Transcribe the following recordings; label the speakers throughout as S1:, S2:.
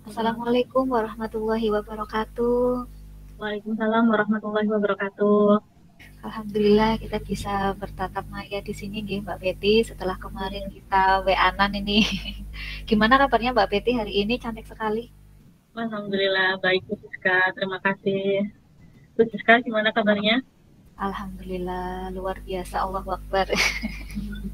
S1: Assalamualaikum warahmatullahi wabarakatuh.
S2: Waalaikumsalam warahmatullahi wabarakatuh.
S1: Alhamdulillah kita bisa bertatap maya di sini nggih Mbak Betty setelah kemarin
S2: Iya.
S1: kita WA-an ini. Gimana kabarnya Mbak Betty hari ini? Cantik sekali.
S2: Alhamdulillah baik Bu Siska, terima kasih. Bu Siska gimana kabarnya?
S1: Alhamdulillah luar biasa, Allahu Akbar.
S2: Hmm.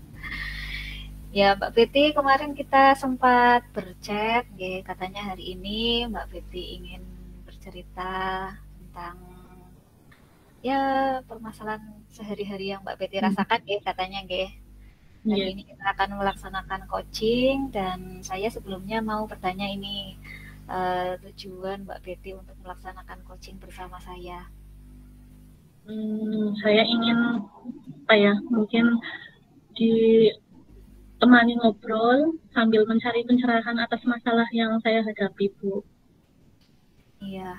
S1: Ya Mbak Betty, kemarin kita sempat berchat nggih, katanya hari ini Mbak Betty ingin bercerita tentang ya permasalahan sehari-hari yang Mbak Betty rasakan nggih katanya nggih. Hari
S2: Iya.
S1: ini kita akan melaksanakan coaching dan saya sebelumnya mau bertanya ini, tujuan Mbak Betty untuk melaksanakan coaching bersama saya.
S2: Saya ingin apa ya? Mungkin ditemani ngobrol sambil mencari pencerahan atas masalah yang saya hadapi, Bu.
S1: Iya,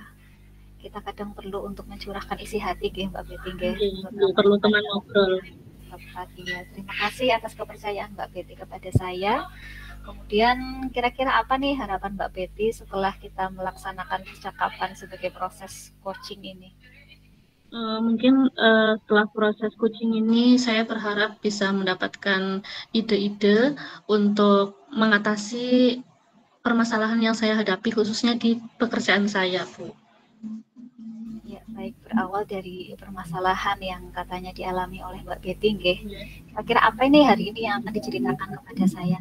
S1: kita kadang perlu untuk mencurahkan isi hati nggih Mbak Betty nggih,
S2: Iya, Bu,
S1: terutama
S2: perlu teman
S1: kepada
S2: ngobrol.
S1: tepat. Iya, terima kasih atas kepercayaan Mbak Betty kepada saya. Kemudian kira-kira apa nih harapan Mbak Betty setelah kita melaksanakan percakapan sebagai proses coaching ini?
S2: Mungkin setelah proses coaching ini saya berharap bisa mendapatkan ide-ide untuk mengatasi permasalahan yang saya hadapi khususnya di pekerjaan saya, Bu.
S1: Ya, baik, berawal dari permasalahan yang katanya dialami oleh Mbak Betty nggih. Kira-kira apa ini hari ini yang akan diceritakan kepada saya?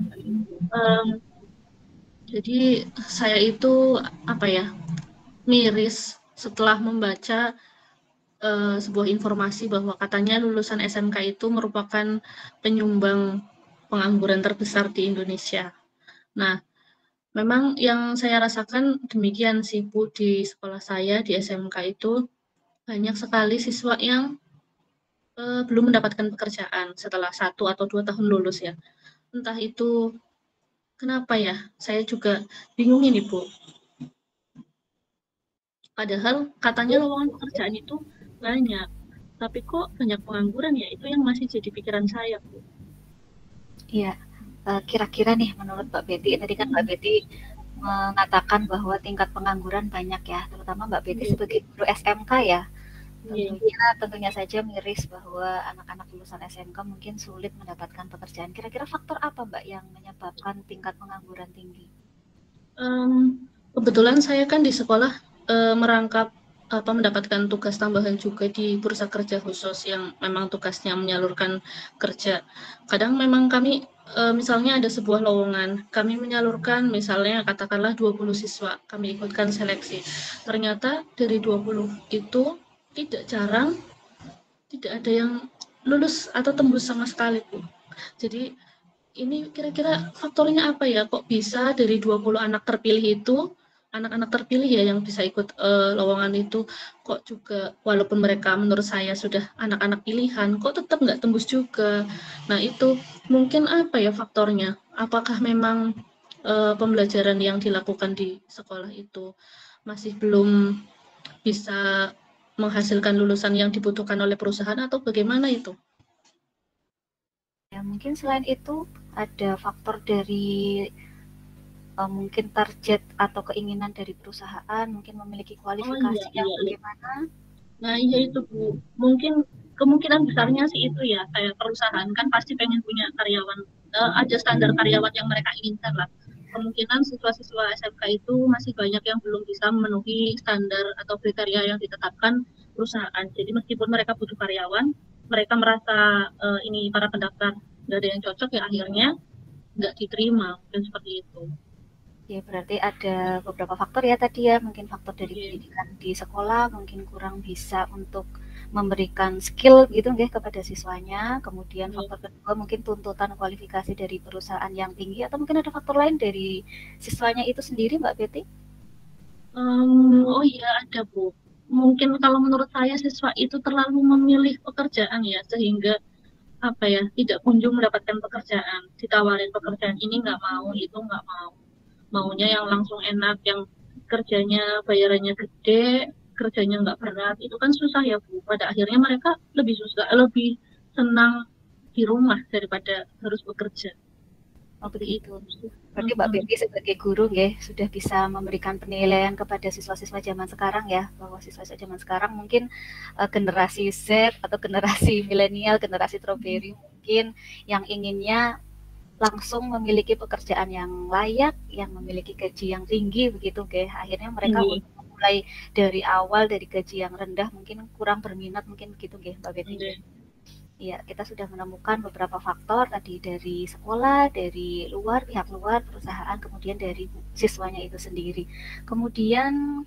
S2: Um, jadi saya itu apa ya, miris setelah membaca sebuah informasi bahwa katanya lulusan SMK itu merupakan penyumbang pengangguran terbesar di Indonesia. Nah, memang yang saya rasakan demikian sih Bu, di sekolah saya di SMK itu banyak sekali siswa yang belum mendapatkan pekerjaan setelah 1 atau 2 tahun lulus ya. Entah itu kenapa ya, saya juga bingung ini Bu. Padahal katanya lowongan pekerjaan itu banyak, tapi kok banyak pengangguran ya, itu yang masih jadi pikiran saya Bu.
S1: Iya, kira-kira nih menurut Mbak Betty, tadi kan Mbak Betty mengatakan bahwa tingkat pengangguran banyak ya, terutama Mbak Betty
S2: Iya,
S1: sebagai guru SMK ya.
S2: iya.
S1: Tentunya saja miris bahwa anak-anak lulusan SMK mungkin sulit mendapatkan pekerjaan. Kira-kira faktor apa Mbak yang menyebabkan tingkat pengangguran tinggi?
S2: Kebetulan saya kan di sekolah merangkap apa mendapatkan tugas tambahan juga di bursa kerja khusus yang memang tugasnya menyalurkan kerja. Kadang memang kami misalnya ada sebuah lowongan, kami menyalurkan misalnya katakanlah 20 siswa, kami ikutkan seleksi. Ternyata dari 20 itu tidak jarang tidak ada yang lulus atau tembus sama sekali, Bu. Jadi ini kira-kira faktornya apa ya? Kok bisa dari 20 anak terpilih itu, anak-anak terpilih ya yang bisa ikut lowongan itu, kok juga walaupun mereka menurut saya sudah anak-anak pilihan, kok tetap nggak tembus juga. Nah itu mungkin apa ya faktornya? Apakah memang pembelajaran yang dilakukan di sekolah itu masih belum bisa menghasilkan lulusan yang dibutuhkan oleh perusahaan atau bagaimana itu?
S1: Ya, mungkin selain itu ada faktor dari mungkin target atau keinginan dari perusahaan, mungkin memiliki
S2: Oh iya,
S1: kualifikasi yang
S2: iya, iya.
S1: bagaimana.
S2: Nah, iya itu Bu. Mungkin kemungkinan besarnya sih itu ya, kayak perusahaan kan pasti pengen punya karyawan, ada standar karyawan yang mereka inginkan lah. Kemungkinan siswa-siswa SMK itu masih banyak yang belum bisa memenuhi standar atau kriteria yang ditetapkan perusahaan. Jadi meskipun mereka butuh karyawan, mereka merasa ini para pendaftar nggak ada yang cocok ya akhirnya nggak diterima, mungkin seperti itu.
S1: Ya, berarti ada beberapa faktor ya tadi ya, mungkin faktor dari
S2: Iya,
S1: pendidikan di sekolah, mungkin kurang bisa untuk memberikan skill gitu nggih kepada siswanya. Kemudian
S2: iya.
S1: faktor kedua mungkin tuntutan kualifikasi dari perusahaan yang tinggi atau mungkin ada faktor lain dari siswanya itu sendiri Mbak Betty?
S2: Oh iya ada Bu. Mungkin kalau menurut saya siswa itu terlalu memilih pekerjaan ya sehingga apa ya tidak kunjung mendapatkan pekerjaan. Ditawarin pekerjaan ini nggak mau, itu nggak mau. Maunya yang langsung enak, yang kerjanya bayarannya gede, kerjanya nggak berat. Itu kan susah ya Bu. Pada akhirnya mereka lebih susah, lebih senang di rumah daripada harus bekerja.
S1: Oh
S2: Seperti
S1: begitu.
S2: itu sih.
S1: Berarti Mbak Betty sebagai guru nggih, sudah bisa memberikan penilaian kepada siswa-siswa zaman sekarang ya, bahwa siswa-siswa zaman sekarang mungkin generasi Z atau generasi milenial, generasi strawberry mungkin yang inginnya langsung memiliki pekerjaan yang layak, yang memiliki gaji yang tinggi begitu nggih. Akhirnya mereka
S2: Tinggi.
S1: untuk memulai dari awal dari gaji yang rendah mungkin kurang berminat mungkin begitu nggih Mbak Betty nggih.
S2: Oke.
S1: Ya, kita sudah menemukan beberapa faktor tadi dari sekolah, dari luar, pihak luar, perusahaan, kemudian dari siswanya itu sendiri. Kemudian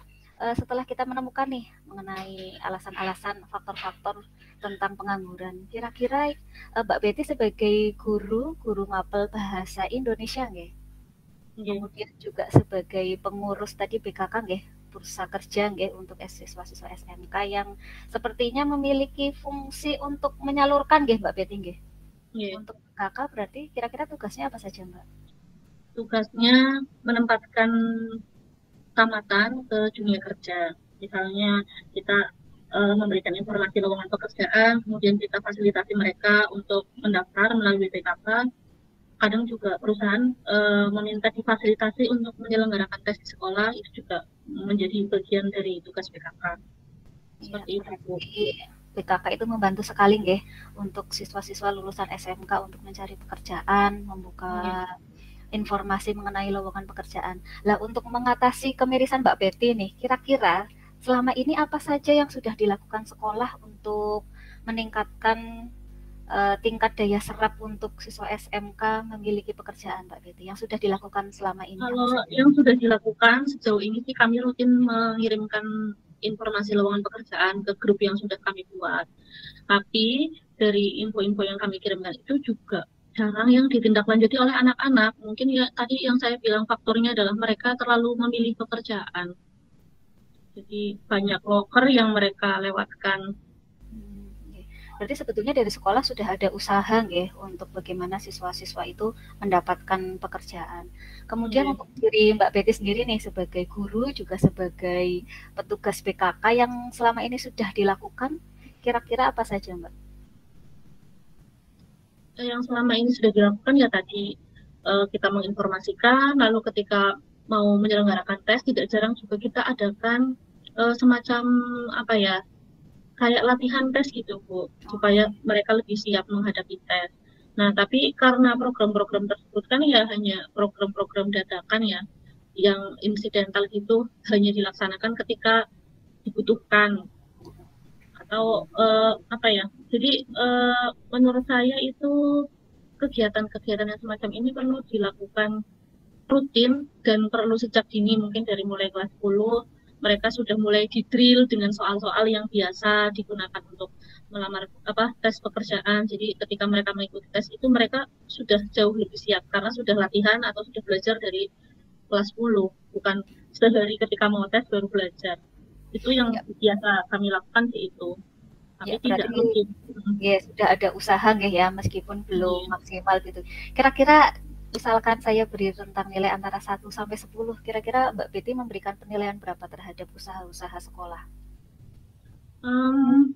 S1: setelah kita menemukan nih mengenai alasan-alasan faktor-faktor tentang pengangguran, kira-kira Mbak Betty sebagai guru mapel bahasa Indonesia nggih?
S2: Oke.
S1: Kemudian juga sebagai pengurus tadi BKK nggih, Bursa Kerja nggih untuk siswa-siswa SMK yang sepertinya memiliki fungsi untuk menyalurkan nggih Mbak Betty nggih.
S2: Oke.
S1: Untuk BKK berarti kira-kira tugasnya apa saja Mbak?
S2: Tugasnya menempatkan tamatan ke dunia kerja. Misalnya kita memberikan informasi lowongan pekerjaan, kemudian kita fasilitasi mereka untuk mendaftar melalui BKK. Kadang juga perusahaan meminta difasilitasi untuk menyelenggarakan tes di sekolah, itu juga menjadi bagian dari tugas BKK.
S1: Iya,
S2: Seperti itu, Bu.
S1: berarti BKK itu membantu sekali nggih untuk siswa-siswa lulusan SMK untuk mencari pekerjaan, membuka
S2: Iya.
S1: informasi mengenai lowongan pekerjaan. Lah untuk mengatasi kemirisan Mbak Betty nih, kira-kira selama ini apa saja yang sudah dilakukan sekolah untuk meningkatkan tingkat daya serap untuk siswa SMK memiliki pekerjaan Mbak Betty yang sudah dilakukan selama ini apa
S2: Kalau
S1: saja?
S2: yang sudah dilakukan sejauh ini sih kami rutin mengirimkan informasi lowongan pekerjaan ke grup yang sudah kami buat. Tapi dari info-info yang kami kirimkan itu juga jarang yang ditindaklanjuti oleh anak-anak. Mungkin ya tadi yang saya bilang faktornya adalah mereka terlalu memilih pekerjaan. Jadi banyak loker yang mereka lewatkan.
S1: Nggih. Berarti sebetulnya dari sekolah sudah ada usaha nggih untuk bagaimana siswa-siswa itu mendapatkan pekerjaan. Kemudian
S2: Oke.
S1: untuk diri Mbak Betty sendiri nih sebagai guru juga sebagai petugas BKK yang selama ini sudah dilakukan, kira-kira apa saja Mbak?
S2: Yang selama ini sudah dilakukan ya tadi kita menginformasikan, lalu ketika mau menyelenggarakan tes tidak jarang juga kita adakan semacam apa ya, kayak latihan tes gitu Bu, supaya mereka lebih siap menghadapi tes. Nah, tapi karena program-program tersebut kan ya hanya program-program dadakan ya, yang insidental itu hanya dilaksanakan ketika dibutuhkan atau apa ya. Jadi menurut saya itu kegiatan-kegiatan yang semacam ini perlu dilakukan rutin dan perlu sejak dini, mungkin dari mulai kelas 10 mereka sudah mulai didrill dengan soal-soal yang biasa digunakan untuk melamar apa tes pekerjaan. Jadi ketika mereka mengikuti tes itu mereka sudah jauh lebih siap karena sudah latihan atau sudah belajar dari kelas 10, bukan sehari ketika mau tes baru belajar. Itu yang
S1: Ya,
S2: biasa kami lakukan sih itu, tapi
S1: ya
S2: tidak
S1: berarti
S2: rutin.
S1: ya sudah ada usaha nggih ya meskipun belum
S2: Iya.
S1: maksimal gitu. Kira-kira misalkan saya beri rentang nilai antara 1 sampai 10, kira-kira Mbak Betty memberikan penilaian berapa terhadap usaha-usaha sekolah?
S2: Um,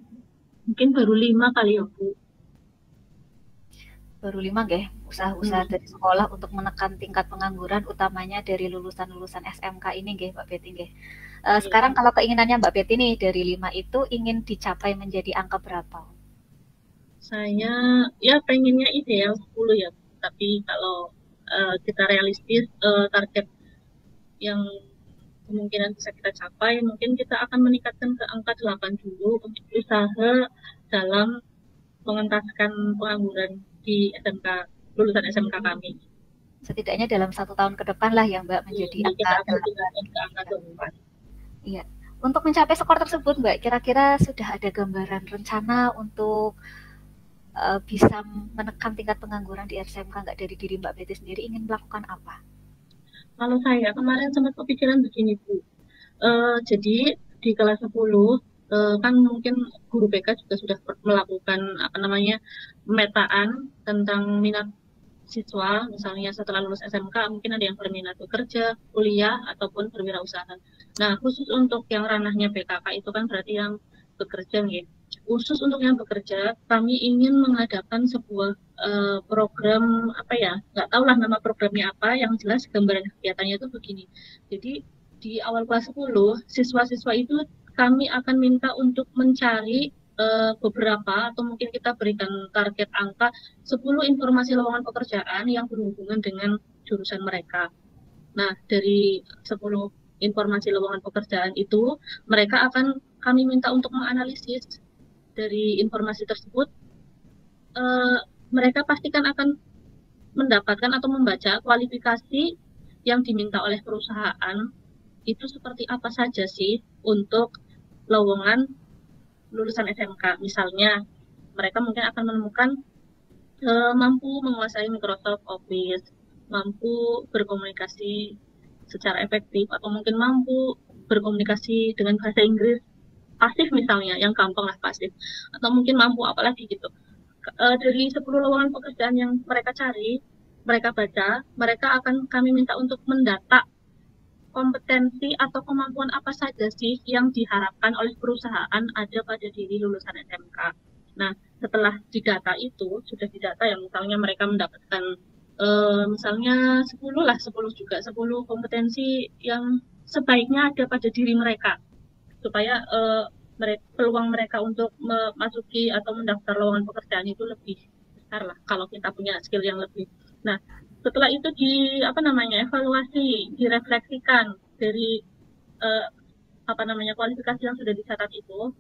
S2: Mungkin baru 5 kali ya Bu.
S1: Baru 5 nggih, usaha-usaha
S2: Hmm.
S1: dari sekolah untuk menekan tingkat pengangguran utamanya dari lulusan-lulusan SMK ini nggih Mbak Betty nggih.
S2: Iya.
S1: Sekarang kalau keinginannya Mbak Betty nih dari 5 itu ingin dicapai menjadi angka berapa?
S2: Saya ya pengennya ideal 10 ya, tapi kalau kita realistis target yang kemungkinan bisa kita capai, mungkin kita akan meningkatkan ke angka 8 dulu untuk usaha dalam mengentaskan pengangguran di SMK, lulusan SMK kami.
S1: Setidaknya dalam 1 tahun ke depan lah ya Mbak menjadi
S2: Jadi
S1: angka
S2: kita akan
S1: 8.
S2: tingkatkan ke angka 24.
S1: Iya. Untuk mencapai skor tersebut Mbak, kira-kira sudah ada gambaran rencana untuk bisa menekan tingkat pengangguran di SMK nggak dari diri Mbak Betty sendiri ingin melakukan apa?
S2: Kalau saya kemarin sempat kepikiran begini Bu, jadi di kelas 10 kan mungkin guru BK juga sudah melakukan apa namanya pemetaan tentang minat siswa, misalnya setelah lulus SMK mungkin ada yang berminat bekerja, kuliah ataupun berwirausaha. Nah, khusus untuk yang ranahnya BKK itu kan berarti yang bekerja nih. khusus untuk yang bekerja, kami ingin mengadakan sebuah program apa ya, nggak tahu lah nama programnya apa, yang jelas gambaran kegiatannya itu begini. Jadi di awal kelas 10, siswa-siswa itu kami akan minta untuk mencari beberapa atau mungkin kita berikan target angka 10 informasi lowongan pekerjaan yang berhubungan dengan jurusan mereka. Nah, dari 10 informasi lowongan pekerjaan itu, mereka akan kami minta untuk menganalisis dari informasi tersebut. Mereka pastikan akan mendapatkan atau membaca kualifikasi yang diminta oleh perusahaan itu seperti apa saja sih untuk lowongan lulusan SMK. Misalnya, mereka mungkin akan menemukan mampu menguasai Microsoft Office, mampu berkomunikasi secara efektif, atau mungkin mampu berkomunikasi dengan bahasa Inggris pasif misalnya, yang gampang lah pasif, atau mungkin mampu apalagi gitu. Dari 10 lowongan pekerjaan yang mereka cari, mereka baca, mereka akan kami minta untuk mendata kompetensi atau kemampuan apa saja sih yang diharapkan oleh perusahaan ada pada diri lulusan SMK. Nah, setelah didata itu, sudah didata ya, misalnya mereka mendapatkan misalnya 10 lah, 10 juga, 10 kompetensi yang sebaiknya ada pada diri mereka, supaya peluang mereka untuk memasuki atau mendaftar lowongan pekerjaan itu lebih besar lah kalau kita punya skill yang lebih. Nah, setelah itu evaluasi, direfleksikan dari kualifikasi yang sudah dicatat itu,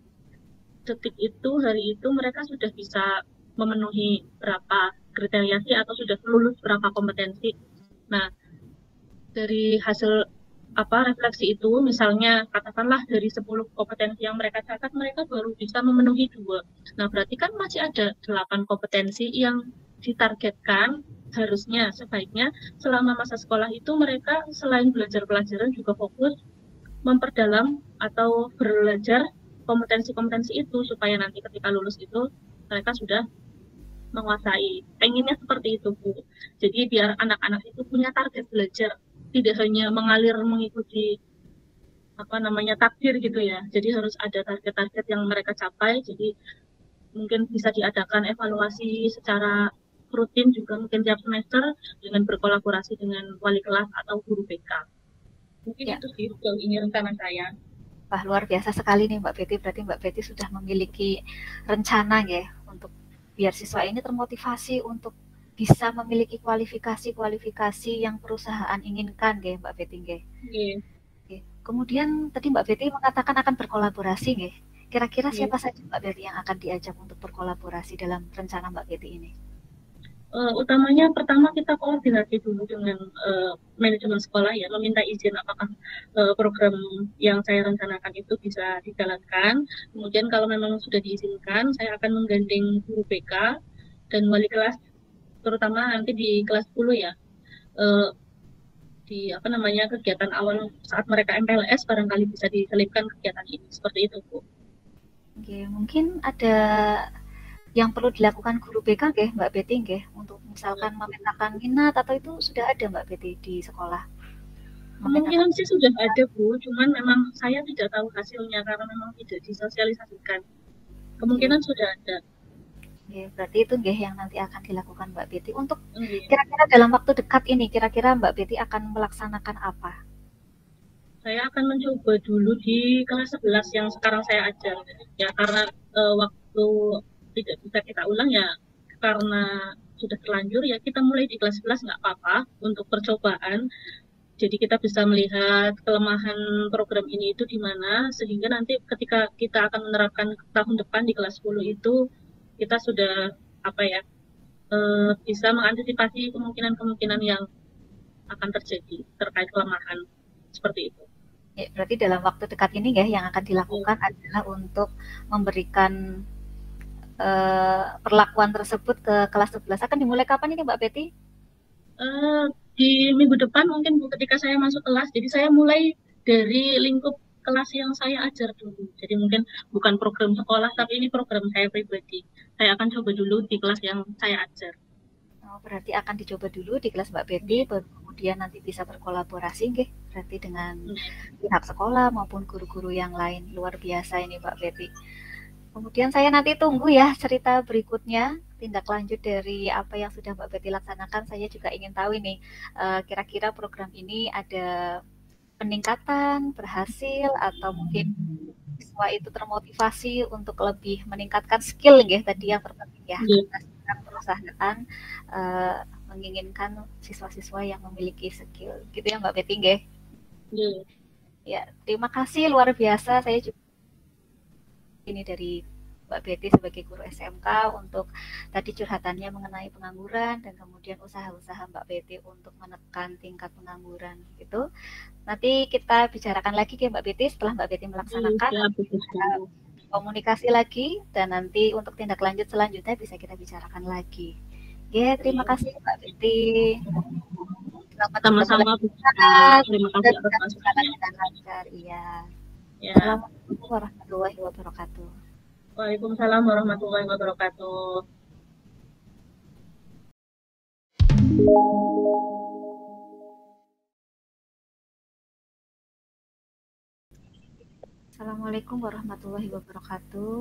S2: detik itu, hari itu mereka sudah bisa memenuhi berapa kriteria sih atau sudah lulus berapa kompetensi. Nah, dari hasil refleksi itu, misalnya katakanlah dari 10 kompetensi yang mereka catat, mereka baru bisa memenuhi 2. Nah, berarti kan masih ada 8 kompetensi yang ditargetkan harusnya sebaiknya selama masa sekolah itu mereka selain belajar pelajaran juga fokus memperdalam atau belajar kompetensi-kompetensi itu supaya nanti ketika lulus itu mereka sudah menguasai. Pengennya seperti itu, Bu. Jadi biar anak-anak itu punya target belajar, tidak hanya mengalir mengikuti takdir gitu ya. Jadi harus ada target-target yang mereka capai. Jadi mungkin bisa diadakan evaluasi secara rutin juga mungkin tiap semester dengan berkolaborasi dengan wali kelas atau guru BK. Mungkin ya, itu sih sejauh ini rencana saya.
S1: Wah, luar biasa sekali nih Mbak Betty. Berarti Mbak Betty sudah memiliki rencana ya untuk biar siswa ini termotivasi untuk bisa memiliki kualifikasi yang perusahaan inginkan nggih Mbak Betty nggih.
S2: Nggih.
S1: Kemudian tadi Mbak Betty mengatakan akan berkolaborasi nggih. Kira-kira siapa saja Mbak Betty yang akan diajak untuk berkolaborasi dalam rencana Mbak Betty ini?
S2: Utamanya pertama kita koordinasi dulu dengan manajemen sekolah ya, meminta izin apakah program yang saya rencanakan itu bisa dijalankan. Kemudian kalau memang sudah diizinkan, saya akan menggandeng guru BK dan wali kelas, terutama nanti di kelas 10 ya, di kegiatan awal saat mereka MPLS barangkali bisa diselipkan kegiatan ini, seperti itu Bu.
S1: Oke, mungkin ada yang perlu dilakukan guru BK nggih Mbak Betty nggih untuk misalkan memetakan minat atau itu sudah ada Mbak Betty di sekolah?
S2: Kemungkinan sih sudah ada Bu, cuman memang saya tidak tahu hasilnya karena memang tidak disosialisasikan. Kemungkinan sudah ada.
S1: Ya, berarti itu nggih yang nanti akan dilakukan Mbak Betty. Untuk kira-kira dalam waktu dekat ini, kira-kira Mbak Betty akan melaksanakan apa?
S2: Saya akan mencoba dulu di kelas 11 yang sekarang saya ajar. Ya karena waktu tidak bisa kita ulang ya karena sudah terlanjur ya kita mulai di kelas 11 nggak apa-apa untuk percobaan. Jadi kita bisa melihat kelemahan program ini itu di mana sehingga nanti ketika kita akan menerapkan tahun depan di kelas 10 itu kita sudah bisa mengantisipasi kemungkinan-kemungkinan yang akan terjadi terkait kelemahan seperti itu.
S1: Ya, berarti dalam waktu dekat ini ya yang akan dilakukan adalah untuk memberikan perlakuan tersebut ke kelas 11. Akan dimulai kapan ini Mbak Betty?
S2: Di minggu depan mungkin Bu, ketika saya masuk kelas. Jadi saya mulai dari lingkup kelas yang saya ajar dulu. Jadi mungkin bukan program sekolah, tapi ini program saya pribadi. Saya akan coba dulu di kelas yang saya ajar.
S1: Oh, berarti akan dicoba dulu di kelas Mbak Betty, baru kemudian nanti bisa berkolaborasi nggih, berarti dengan pihak sekolah maupun guru-guru yang lain. Luar biasa ini Mbak Betty. Kemudian saya nanti tunggu ya cerita berikutnya, tindak lanjut dari apa yang sudah Mbak Betty laksanakan. Saya juga ingin tahu ini, kira-kira program ini ada peningkatan, berhasil, atau mungkin siswa itu termotivasi untuk lebih meningkatkan skill ya tadi yang terpenting ya,
S2: Iya,
S1: karena sekarang perusahaan menginginkan siswa-siswa yang memiliki skill gitu ya Mbak Betty nggih.
S2: iya.
S1: Ya, terima kasih luar biasa. Saya juga ini dari Mbak Betty sebagai guru SMK untuk tadi curhatannya mengenai pengangguran dan kemudian usaha-usaha Mbak Betty untuk menekan tingkat pengangguran gitu. Nanti kita bicarakan lagi ke Mbak Betty setelah Mbak Betty
S2: Iya,
S1: melaksanakan,
S2: siap,
S1: nanti
S2: Ibu
S1: kita
S2: Guru.
S1: komunikasi lagi dan nanti untuk tindak lanjut selanjutnya bisa kita bicarakan lagi. Oke, terima
S2: Iya.
S1: kasih Mbak Betty. Selamat bertemu
S2: Sama-sama,
S1: lagi
S2: Bu
S1: di
S2: Guru.
S1: sana.
S2: Terima
S1: Semoga
S2: kasih atas
S1: kita berjalan
S2: masukannya.
S1: dengan lancar. Iya.
S2: Ya.
S1: Assalamualaikum warahmatullahi wabarakatuh.
S2: Waalaikumsalam warahmatullahi wabarakatuh.
S1: Assalamualaikum warahmatullahi wabarakatuh.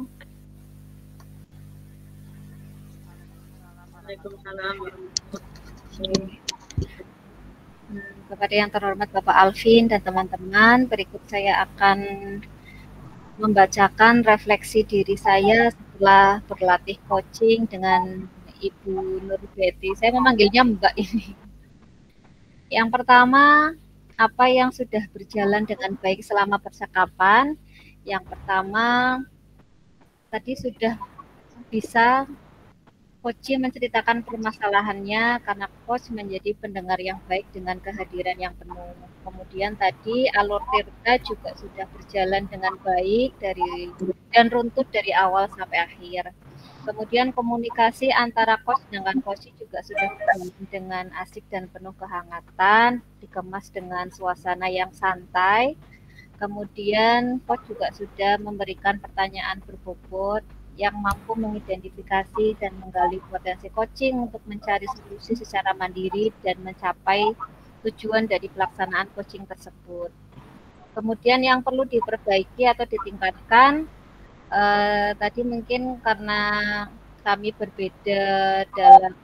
S2: Waalaikumsalam warahmatullahi
S1: Kepada yang terhormat Bapak Alvin dan teman-teman, berikut saya akan membacakan refleksi diri saya setelah berlatih coaching dengan Ibu Nur Betty. Saya memanggilnya Mbak ini. Yang pertama, apa yang sudah berjalan dengan baik selama percakapan? Yang pertama, tadi sudah bisa coach menceritakan permasalahannya karena coach menjadi pendengar yang baik dengan kehadiran yang penuh. Kemudian tadi alur Tirta juga sudah berjalan dengan baik dan runtut dari awal sampai akhir. Kemudian komunikasi antara coach dengan coach juga sudah berjalan dengan asik dan penuh kehangatan, dikemas dengan suasana yang santai. Kemudian coach juga sudah memberikan pertanyaan berbobot yang mampu mengidentifikasi dan menggali potensi coaching untuk mencari solusi secara mandiri dan mencapai tujuan dari pelaksanaan coaching tersebut. Kemudian yang perlu diperbaiki atau ditingkatkan, tadi mungkin karena kami berbeda dalam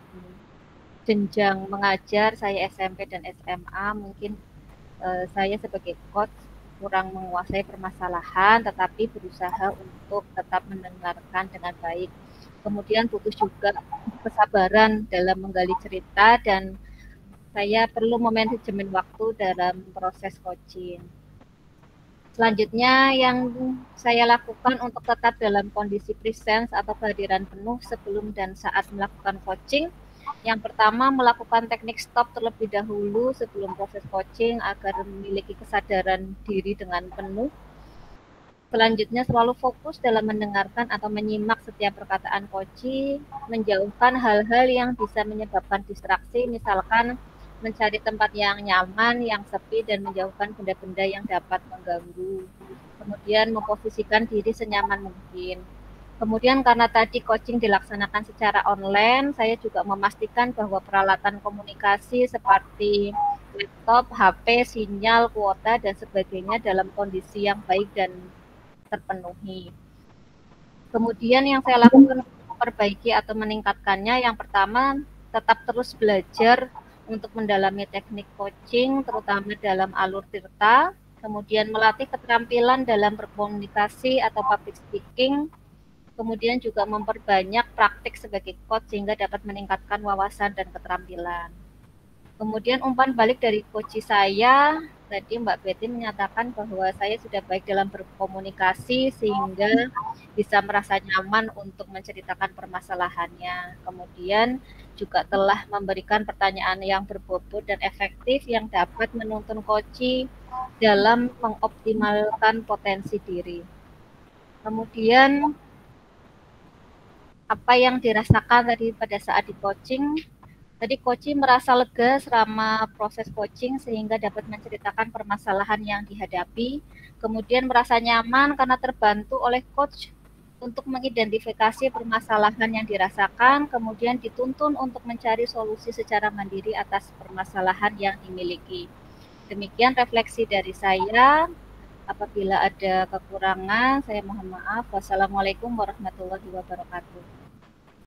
S1: jenjang mengajar, saya SMP dan SMA, mungkin saya sebagai coach kurang menguasai permasalahan, tetapi berusaha untuk tetap mendengarkan dengan baik. Kemudian butuh juga kesabaran dalam menggali cerita dan saya perlu manajemen waktu dalam proses coaching. Selanjutnya yang saya lakukan untuk tetap dalam kondisi presence atau kehadiran penuh sebelum dan saat melakukan coaching. Yang pertama, melakukan teknik stop terlebih dahulu sebelum proses coaching agar memiliki kesadaran diri dengan penuh. Selanjutnya, selalu fokus dalam mendengarkan atau menyimak setiap perkataan coaching, menjauhkan hal-hal yang bisa menyebabkan distraksi, misalkan mencari tempat yang nyaman, yang sepi, dan menjauhkan benda-benda yang dapat mengganggu. Kemudian memposisikan diri senyaman mungkin. Kemudian karena tadi coaching dilaksanakan secara online, saya juga memastikan bahwa peralatan komunikasi seperti laptop, HP, sinyal, kuota, dan sebagainya dalam kondisi yang baik dan terpenuhi. Kemudian yang saya lakukan untuk memperbaiki atau meningkatkannya, yang pertama tetap terus belajar untuk mendalami teknik coaching, terutama dalam alur tirta, kemudian melatih keterampilan dalam berkomunikasi atau public speaking, kemudian juga memperbanyak praktik sebagai coach sehingga dapat meningkatkan wawasan dan keterampilan. Kemudian umpan balik dari coach saya, tadi Mbak Betty menyatakan bahwa saya sudah baik dalam berkomunikasi sehingga bisa merasa nyaman untuk menceritakan permasalahannya. Kemudian juga telah memberikan pertanyaan yang berbobot dan efektif yang dapat menuntun coach dalam mengoptimalkan potensi diri. Kemudian apa yang dirasakan tadi pada saat di coaching, tadi coach merasa lega selama proses coaching sehingga dapat menceritakan permasalahan yang dihadapi, kemudian merasa nyaman karena terbantu oleh coach untuk mengidentifikasi permasalahan yang dirasakan, kemudian dituntun untuk mencari solusi secara mandiri atas permasalahan yang dimiliki. Demikian refleksi dari saya. Apabila ada kekurangan, saya mohon maaf. Wassalamualaikum warahmatullahi wabarakatuh.